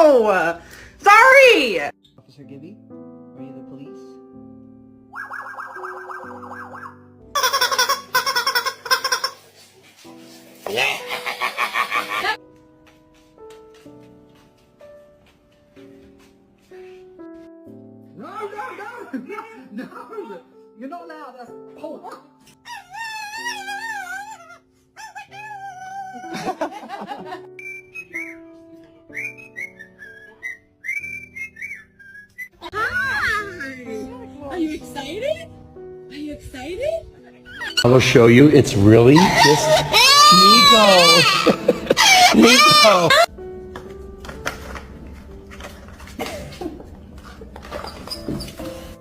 No! Sorry! Officer Gibby, are you the police? No! You're not allowed, that's pork! Are you excited? Are you excited? I will show you. It's really just Nico. Nico.